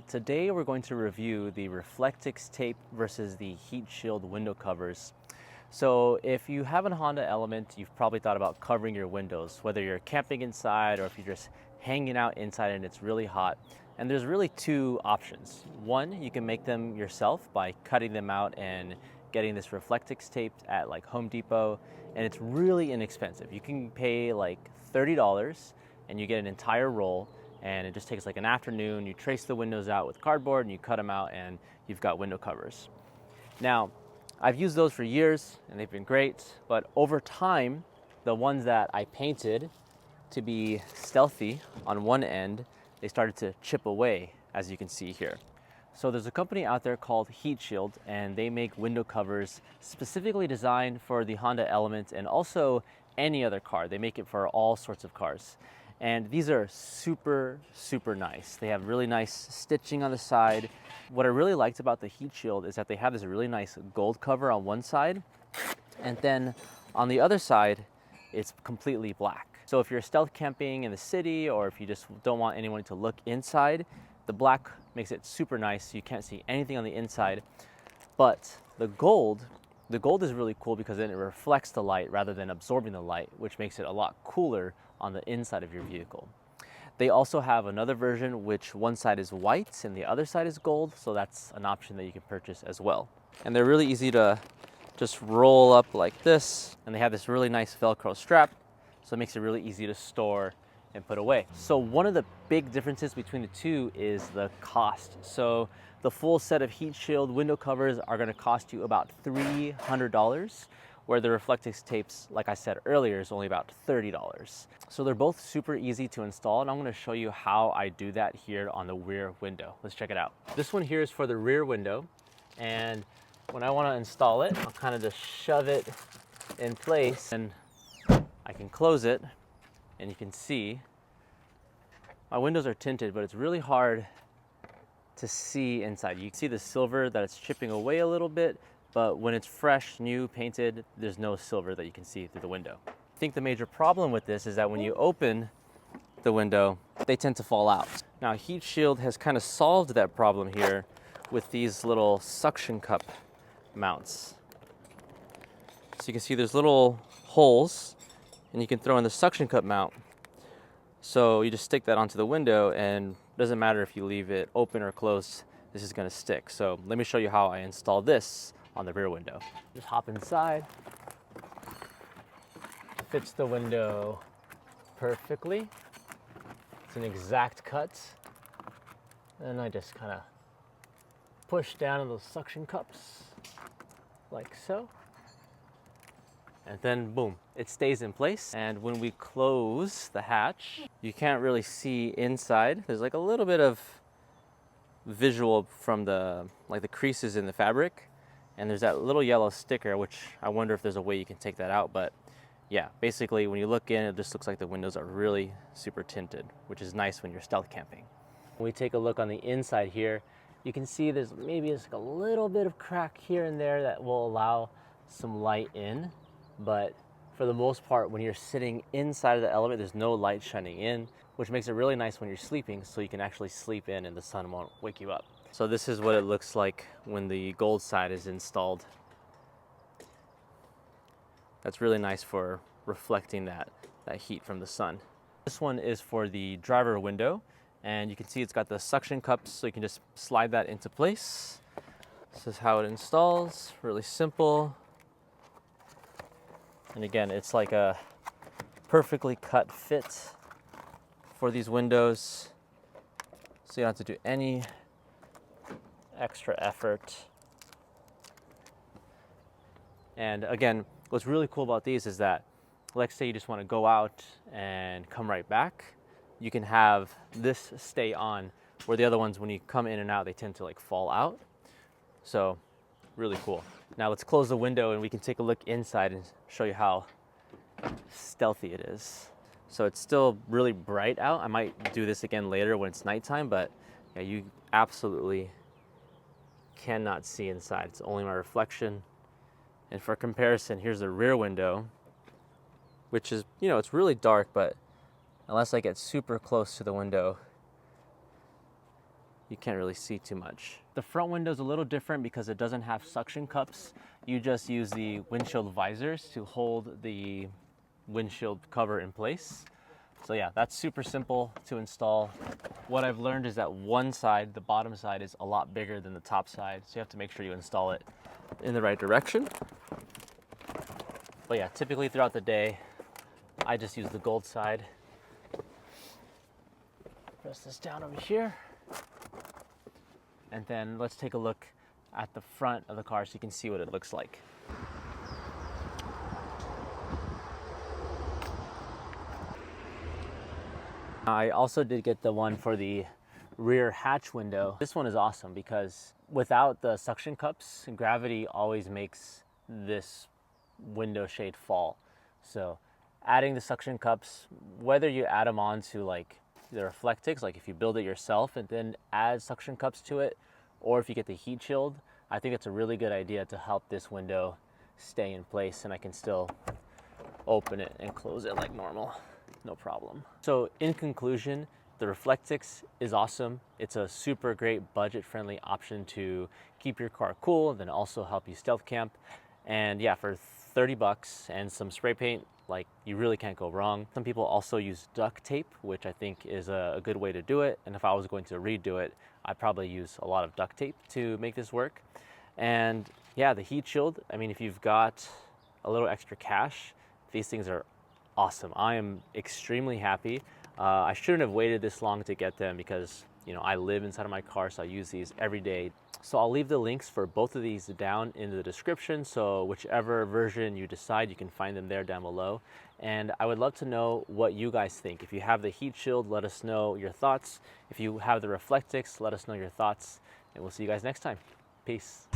Today we're going to review the Reflectix tape versus the HeatShield window covers. So if you have a Honda Element, you've probably thought about covering your windows, whether you're camping inside or if you're just hanging out inside and it's really hot. And there's really two options. One, you can make them yourself by cutting them out and getting this Reflectix tape at like Home Depot, and it's really inexpensive. You can pay like $30 and you get an entire roll, and it just takes like an afternoon. You trace the windows out with cardboard and you cut them out and you've got window covers. Now, I've used those for years and they've been great, but over time, the ones that I painted to be stealthy on one end, they started to chip away, as you can see here. So there's a company out there called HeatShield, and they make window covers specifically designed for the Honda Element and also any other car. They make it for all sorts of cars. And these are super, super nice. They have really nice stitching on the side. What I really liked about the HeatShield is that they have this really nice gold cover on one side, and then on the other side, it's completely black. So if you're stealth camping in the city, or if you just don't want anyone to look inside, the black makes it super nice, so you can't see anything on the inside. But the gold is really cool because then it reflects the light rather than absorbing the light, which makes it a lot cooler on the inside of your vehicle. They also have another version which one side is white and the other side is gold, so that's an option that you can purchase as well. And they're really easy to just roll up like this, and they have this really nice Velcro strap, so it makes it really easy to store and put away. So one of the big differences between the two is the cost. So the full set of HeatShield window covers are gonna cost you about $300, where the Reflectix tapes, like I said earlier, is only about $30. So they're both super easy to install, and I'm gonna show you how I do that here on the rear window. Let's check it out. This one here is for the rear window, and when I wanna install it, I'll kind of just shove it in place, and I can close it, and you can see my windows are tinted, but it's really hard to see inside. You can see the silver that it's chipping away a little bit, but when it's fresh, new, painted, there's no silver that you can see through the window. I think the major problem with this is that when you open the window, they tend to fall out. Now, HeatShield has kind of solved that problem here with these little suction cup mounts. So you can see there's little holes, and you can throw in the suction cup mount. So you just stick that onto the window, and it doesn't matter if you leave it open or closed, this is gonna stick. So let me show you how I install this on the rear window. Just hop inside. Fits the window perfectly. It's an exact cut. And I just kind of push down on those suction cups like so. And then boom, it stays in place. And when we close the hatch, you can't really see inside. There's like a little bit of visual from the creases in the fabric, and there's that little yellow sticker, which I wonder if there's a way you can take that out. But yeah, basically when you look in, it just looks like the windows are really super tinted, which is nice when you're stealth camping. When we take a look on the inside here, you can see there's maybe just a little bit of crack here and there that will allow some light in, but for the most part, when you're sitting inside of the Element, there's no light shining in, which makes it really nice when you're sleeping, so you can actually sleep in and the sun won't wake you up. So this is what it looks like when the gold side is installed. That's really nice for reflecting that heat from the sun. This one is for the driver window, and you can see it's got the suction cups, so you can just slide that into place. This is how it installs, really simple. And again, it's like a perfectly cut fit for these windows, so you don't have to do any extra effort. And again, what's really cool about these is that, let's say you just want to go out and come right back, you can have this stay on, where the other ones, when you come in and out, they tend to like fall out. So really cool. Now let's close the window and we can take a look inside and show you how stealthy it is. So it's still really bright out. I might do this again later when it's nighttime, but yeah, you absolutely cannot see inside. It's only my reflection. And for comparison, here's the rear window, which is, it's really dark, but unless I get super close to the window, you can't really see too much. The front window is a little different because it doesn't have suction cups. You just use the windshield visors to hold the windshield cover in place. So yeah, that's super simple to install. What I've learned is that one side, the bottom side, is a lot bigger than the top side, so you have to make sure you install it in the right direction. But yeah, typically throughout the day, I just use the gold side. Press this down over here. And then let's take a look at the front of the car so you can see what it looks like. I also did get the one for the rear hatch window. This one is awesome because without the suction cups, gravity always makes this window shade fall. So adding the suction cups, whether you add them on to like the Reflectix, like if you build it yourself and then add suction cups to it, or if you get the HeatShield, I think it's a really good idea to help this window stay in place and I can still open it and close it like normal. No problem. So in conclusion, the Reflectix is awesome. It's a super great budget-friendly option to keep your car cool, then also help you stealth camp. And yeah, for 30 bucks and some spray paint, like you really can't go wrong. Some people also use duct tape, which I think is a good way to do it. And if I was going to redo it, I'd probably use a lot of duct tape to make this work. And yeah, the HeatShield, I mean, if you've got a little extra cash, these things are awesome. I am extremely happy. I shouldn't have waited this long to get them because, you know, I live inside of my car, so I use these every day. So I'll leave the links for both of these down in the description. So whichever version you decide, you can find them there down below. And I would love to know what you guys think. If you have the HeatShield, let us know your thoughts. If you have the Reflectix, let us know your thoughts. And we'll see you guys next time. Peace.